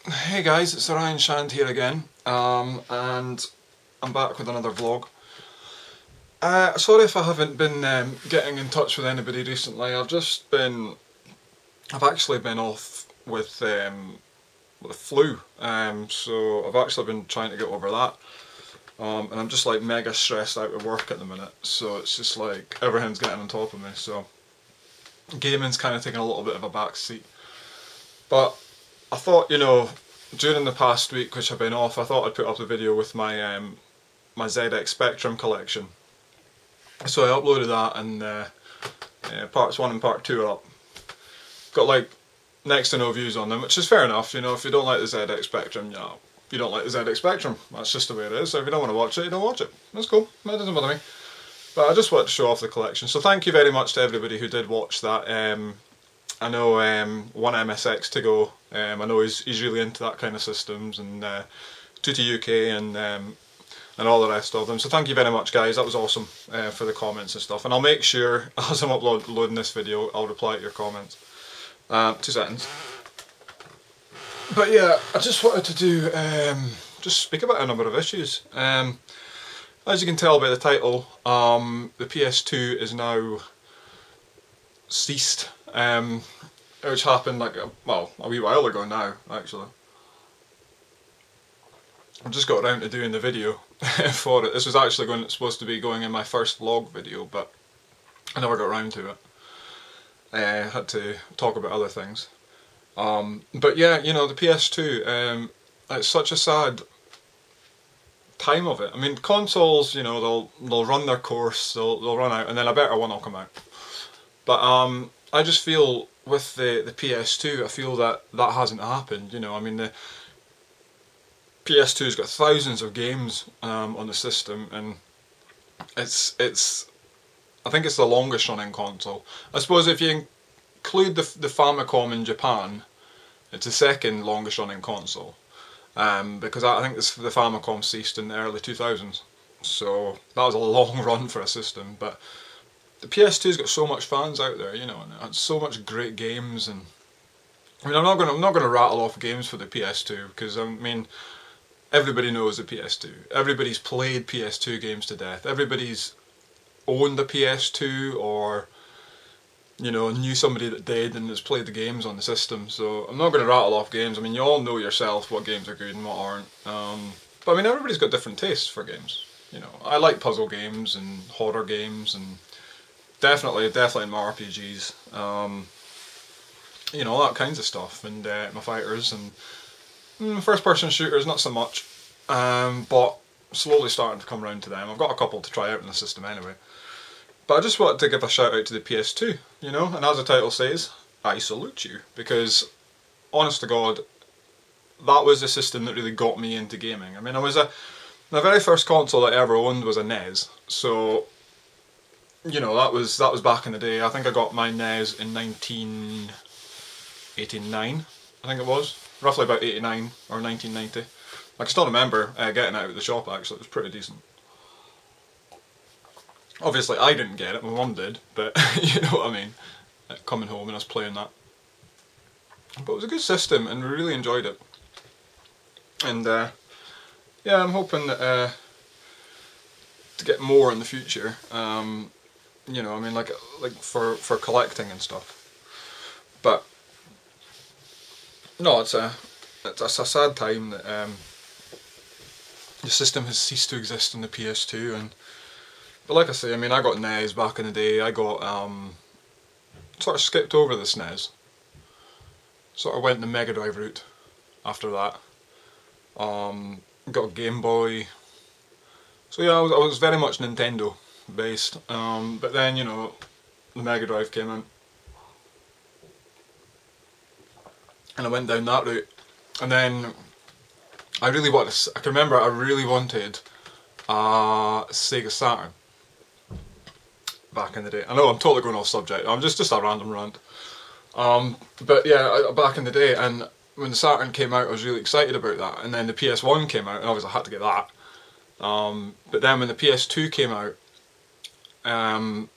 Hey guys, it's TheRyanshand here again, and I'm back with another vlog. Sorry if I haven't been getting in touch with anybody recently. I've actually been off with the flu, so I've actually been trying to get over that, and I'm just like mega stressed out with work at the minute, so it's just like everything's getting on top of me, so gaming's kind of taking a little bit of a back seat. But I thought, during the past week which I've been off, I thought I'd put up a video with my my ZX Spectrum collection. So I uploaded that, and parts 1 and part 2 are up. Got like next to no views on them, which is fair enough. If you don't like the ZX Spectrum, you don't like the ZX Spectrum. That's just the way it is. So if you don't want to watch it, you don't watch it. That's cool. That doesn't bother me. But I just wanted to show off the collection. So thank you very much to everybody who did watch that. I know one MSX to go. I know he's really into that kind of systems, and 2 and all the rest of them. So thank you very much, guys. That was awesome for the comments and stuff. And I'll make sure as I'm uploading this video, I'll reply to your comments. 2 seconds. But yeah, I just wanted to do just speak about a number of issues. As you can tell by the title, the PS2 is now ceased. Which happened like a wee while ago now, actually. I've just got around to doing the video for it. This was actually supposed to be going in my first vlog video, but I never got around to it. I had to talk about other things. But yeah, the PS2, it's such a sad time of it. I mean, consoles, they'll run their course, they'll run out, and then a better one will come out. But I just feel with the PS2, I feel that hasn't happened. I mean, the PS2's got thousands of games on the system, and it's I think it's the longest running console. I suppose if you include the Famicom in Japan, it's the second longest running console, because I think the Famicom ceased in the early 2000s, so that was a long run for a system. But the PS2's got so much fans out there, and it had so much great games. And I mean, I'm not gonna rattle off games for the PS2, because I mean, everybody knows the PS2. Everybody's played PS2 games to death. Everybody's owned a PS2, or knew somebody that did and has played the games on the system. So I'm not going to rattle off games. I mean, you all know yourself what games are good and what aren't. But I mean, everybody's got different tastes for games. I like puzzle games and horror games, and definitely more RPGs. All that kinds of stuff, and my fighters and first-person shooters, not so much. But slowly starting to come around to them. I've got a couple to try out in the system anyway. But I just wanted to give a shout out to the PS2, and as the title says, I salute you, because honest to God, that was the system that really got me into gaming. I mean, my very first console that I ever owned was a NES, so that was back in the day. I think I got my NES in 1989, I think it was, roughly about 89 or 1990. I can still remember getting it out of the shop. Actually, it was pretty decent. Obviously I didn't get it, my mum did, but you know what I mean, coming home and us playing that. But it was a good system, and we really enjoyed it. And yeah, I'm hoping that, to get more in the future. I mean, like for collecting and stuff. But no, it's a sad time that the system has ceased to exist on the PS2. But like I say, I mean, I got NES back in the day. I got sort of skipped over the SNES. Sort of went the Mega Drive route after that. Got a Game Boy. So yeah, I was very much Nintendo based. But then, the Mega Drive came in, and I went down that route. And then I can remember I really wanted a Sega Saturn back in the day. I know I'm totally going off subject, I'm just a random rant. But yeah, back in the day, and when the Saturn came out, I was really excited about that. And then the PS1 came out, and obviously I had to get that. But then when the PS2 came out, I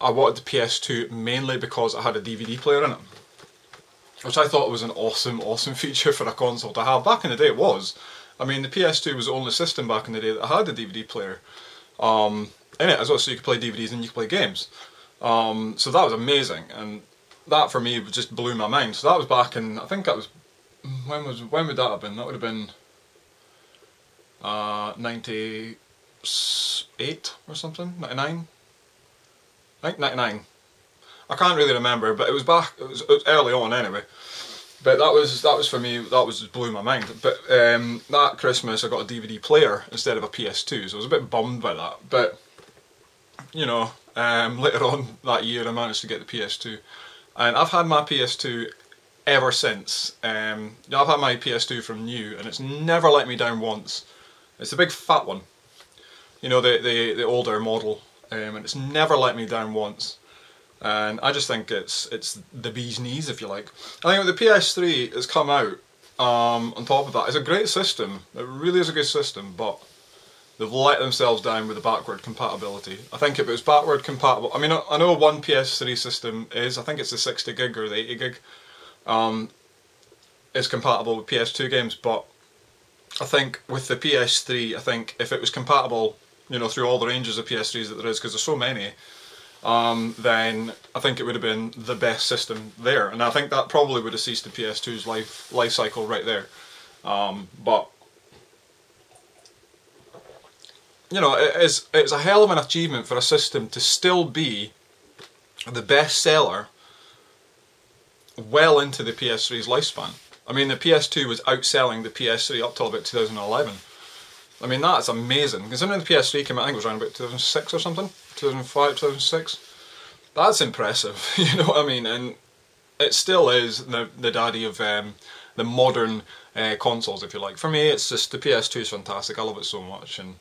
wanted the PS2 mainly because it had a DVD player in it. which I thought was an awesome, awesome feature for a console to have. Back in the day it was. I mean, the PS2 was the only system back in the day that had a DVD player in it as well, so you could play DVDs and you could play games. So that was amazing, and that for me just blew my mind. So that was back in, I think that was, when would that have been? That would have been 98 or something, 99? I think 99. I can't really remember, but it was back, it was early on anyway. But that was for me, that was just blew my mind. But that Christmas I got a DVD player instead of a PS2, so I was a bit bummed by that. But, you know, later on that year I managed to get the PS2. And I've had my PS2 ever since. I've had my PS2 from new, and it's never let me down once. It's a big fat one. You know, the older model. And it's never let me down once. And I just think it's the bee's knees, if you like. I think the PS3 has come out on top of that. It's a great system. It really is a good system, but they've let themselves down with the backward compatibility. I think if it was backward compatible, I mean, I know one PS3 system is, I think it's the 60 gig or the 80 gig, is compatible with PS2 games, but I think with the PS3, I think if it was compatible, you know, through all the ranges of PS3s that there is, because there's so many, then I think it would have been the best system there, and I think that probably would have ceased the PS2's life cycle right there. But you know, it's a hell of an achievement for a system to still be the best seller well into the PS3's lifespan. I mean, the PS2 was outselling the PS3 up till about 2011. I mean, that's amazing. Considering the PS3 came out, I think it was around about 2006 or something, 2005, 2006. That's impressive, you know what I mean? And it still is the daddy of the modern consoles, if you like. For me, it's just, the PS2 is fantastic. I love it so much, and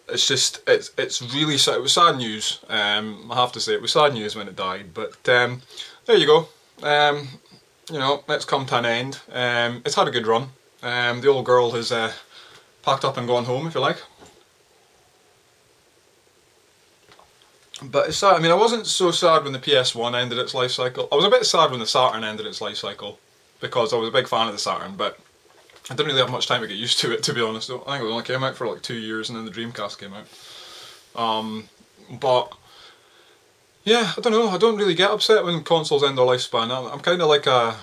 it's just, it's really sad. It was sad news. I have to say, it was sad news when it died. But there you go. You know, it's come to an end. It's had a good run. The old girl has packed up and gone home, if you like. But it's sad. I mean, I wasn't so sad when the PS1 ended its life cycle. I was a bit sad when the Saturn ended its life cycle, because I was a big fan of the Saturn, but I didn't really have much time to get used to it, to be honest. I think it only came out for like 2 years, and then the Dreamcast came out. But yeah, I don't know. I don't really get upset when consoles end their lifespan. I'm kind of like a.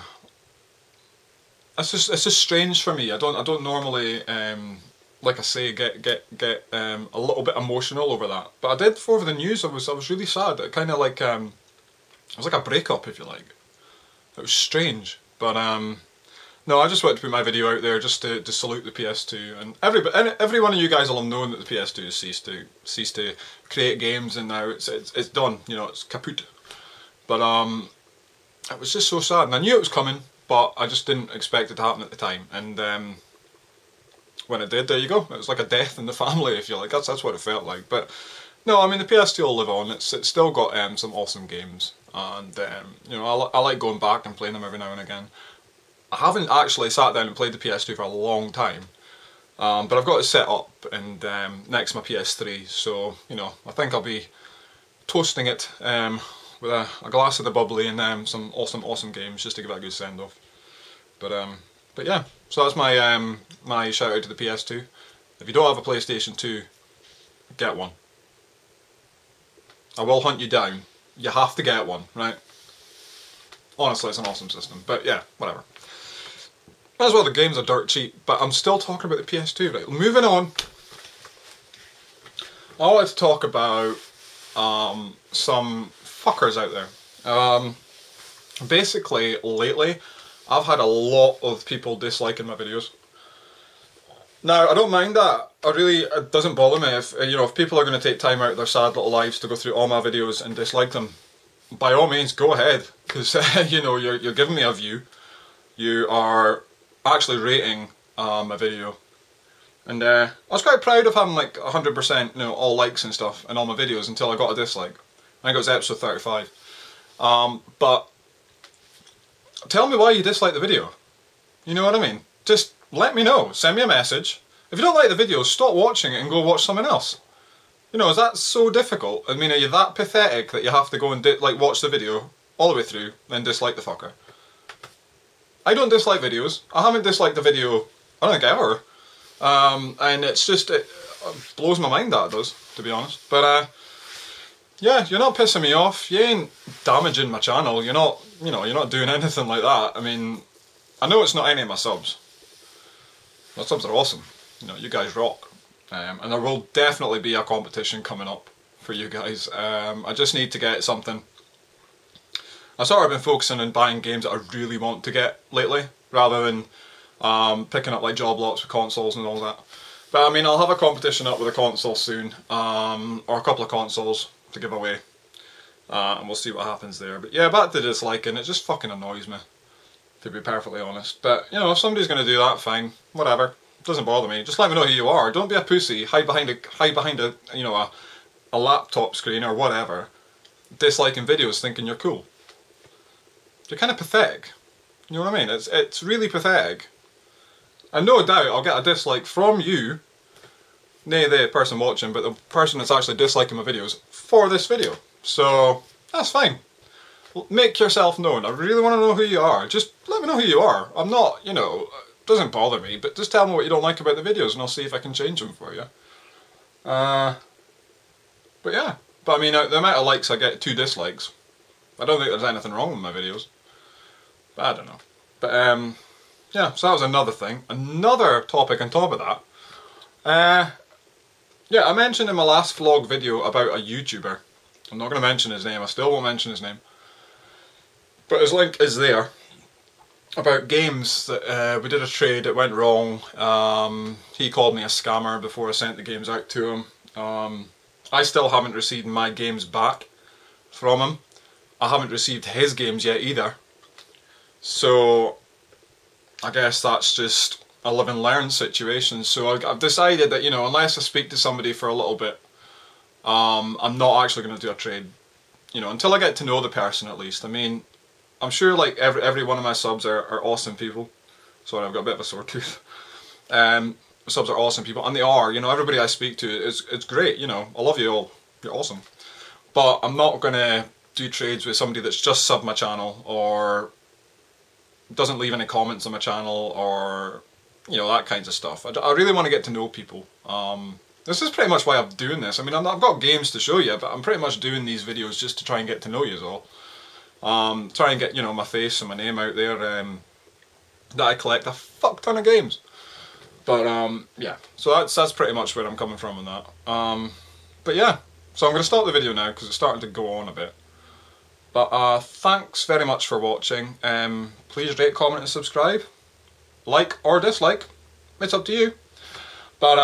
It's just strange for me. I don't normally, like I say, get a little bit emotional over that. But I did over the news. I was really sad. It kind of like it was like a breakup, if you like. It was strange, but no, I just wanted to put my video out there just to salute the PS2, and every one of you guys will have known that the PS2 has ceased to create games, and now it's done. You know, it's kaput. But it was just so sad, and I knew it was coming, but I just didn't expect it to happen at the time. And when it did, there you go. It was like a death in the family, if you like. That's what it felt like. But no, I mean, the PS2 will live on. It's still got some awesome games, and you know, I like going back and playing them every now and again. I haven't actually sat down and played the PS2 for a long time, but I've got it set up and next to my PS3, so you know, I think I'll be toasting it with a glass of the bubbly and some awesome games, just to give it a good send off. But yeah, so that's my my shout out to the PS2. If you don't have a PlayStation 2, get one. I will hunt you down. You have to get one, right? Honestly, it's an awesome system. But yeah, whatever. As well, the games are dirt cheap, but I'm still talking about the PS2, right? Moving on. I wanted to talk about some fuckers out there. Basically, lately, I've had a lot of people disliking my videos. Now, I don't mind that. It doesn't bother me if, you know, if people are going to take time out of their sad little lives to go through all my videos and dislike them. By all means, go ahead, because you know, you're giving me a view. You are actually rating a video, and I was quite proud of having like 100%, you know, all likes and stuff in all my videos until I got a dislike. I think it was episode 35. But tell me why you dislike the video. You know what I mean? Just let me know. Send me a message. If you don't like the video, stop watching it and go watch something else. You know, is that so difficult? I mean, are you that pathetic that you have to go and watch the video all the way through, then dislike the fucker. I don't dislike videos. I haven't disliked a video, I don't think ever. And it's just, it blows my mind that it does, to be honest. But yeah, you're not pissing me off. You ain't damaging my channel. You're not, you know, you're not doing anything like that. I mean, I know it's not any of my subs. My subs are awesome. You know, you guys rock. And there will definitely be a competition coming up for you guys. I just need to get something. I've sort of been focusing on buying games that I really want to get lately, rather than picking up like job lots with consoles and all that. But I mean, I'll have a competition up with a console soon, or a couple of consoles to give away, and we'll see what happens there. But yeah, back to disliking, it just fucking annoys me, to be perfectly honest. But you know, if somebody's going to do that, fine, whatever. It doesn't bother me. Just let me know who you are. Don't be a pussy. Hide behind a you know, a laptop screen or whatever, disliking videos, thinking you're cool. You're kind of pathetic. You know what I mean? It's really pathetic. And no doubt I'll get a dislike from you, nay the person watching, but the person that's actually disliking my videos for this video. So that's fine. Make yourself known. I really want to know who you are. Just let me know who you are. I'm not, you know, it doesn't bother me, but just tell me what you don't like about the videos and I'll see if I can change them for you. But yeah. But I mean, the amount of likes I get, 2 dislikes. I don't think there's anything wrong with my videos. But I don't know. But yeah, so that was another thing. Another topic on top of that. Yeah, I mentioned in my last vlog video about a YouTuber. I'm not going to mention his name, I still won't mention his name. But his link is there. About games that we did a trade, it went wrong. He called me a scammer before I sent the games out to him. I still haven't received my games back from him. I haven't received his games yet either. So I guess that's just a live and learn situation. So I've decided that, you know, unless I speak to somebody for a little bit, I'm not actually going to do a trade. You know, until I get to know the person at least. I mean, I'm sure like every one of my subs are awesome people. Sorry, I've got a bit of a sore tooth. Subs are awesome people, and they are. You know, everybody I speak to, it's great. You know, I love you all. You're awesome. But I'm not going to do trades with somebody that's just subbed my channel or doesn't leave any comments on my channel, or you know, that kinds of stuff. I really want to get to know people. This is pretty much why I'm doing this. I mean, I've got games to show you, but I'm pretty much doing these videos just to try and get to know you all. Try and get, you know, my face and my name out there. That I collect a fuck ton of games. But yeah, so that's pretty much where I'm coming from on that. But yeah, so I'm going to start the video now because it's starting to go on a bit. But thanks very much for watching. Please rate, comment and subscribe. Like or dislike, it's up to you. But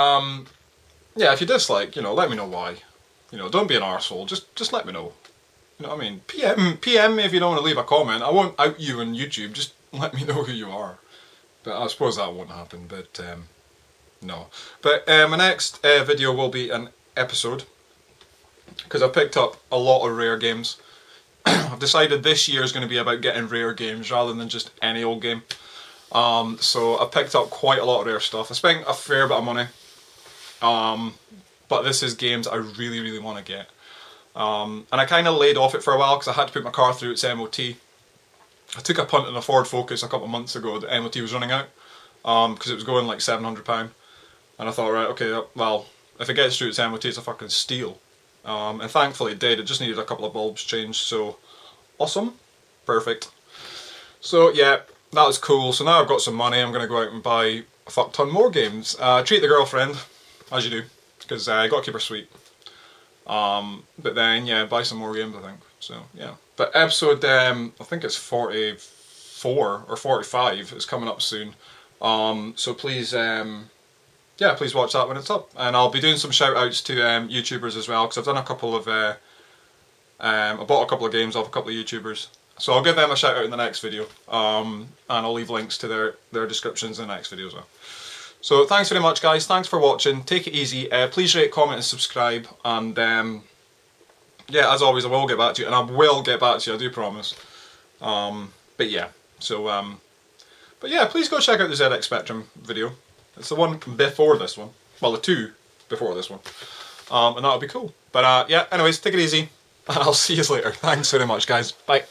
yeah, if you dislike, you know, let me know why. You know, don't be an arsehole, just let me know. You know what I mean? PM me if you don't want to leave a comment. I won't out you on YouTube, just let me know who you are. But I suppose that won't happen, but no. But my next video will be an episode, because I picked up a lot of rare games. I've decided this year is going to be about getting rare games rather than just any old game. So I picked up quite a lot of rare stuff. I spent a fair bit of money. But this is games I really, really want to get. And I kind of laid off it for a while because I had to put my car through its MOT. I took a punt on a Ford Focus a couple of months ago. The MOT was running out because it was going like £700. And I thought, right, okay, well, if it gets through its MOT, it's a fucking steal. And thankfully it did. It just needed a couple of bulbs changed, so awesome, perfect. So yeah, that was cool. So now I've got some money, I'm going to go out and buy a fuck ton more games. Treat the girlfriend, as you do, because you got to keep her sweet. But then, yeah, buy some more games, I think. So, yeah. But episode, I think it's 44 or 45 is coming up soon. So please, yeah, please watch that when it's up. And I'll be doing some shout outs to YouTubers as well, because I've done a couple of, I bought a couple of games off a couple of YouTubers. So I'll give them a shout out in the next video. And I'll leave links to their descriptions in the next video as well. So thanks very much guys, thanks for watching, take it easy, please rate, comment and subscribe, and yeah, as always I will get back to you, and I will get back to you, I do promise. But yeah, so, but yeah, please go check out the ZX Spectrum video. It's the one before this one, well the 2 before this one, and that'll be cool. But yeah, anyways, take it easy, and I'll see you later. Thanks very much guys, bye.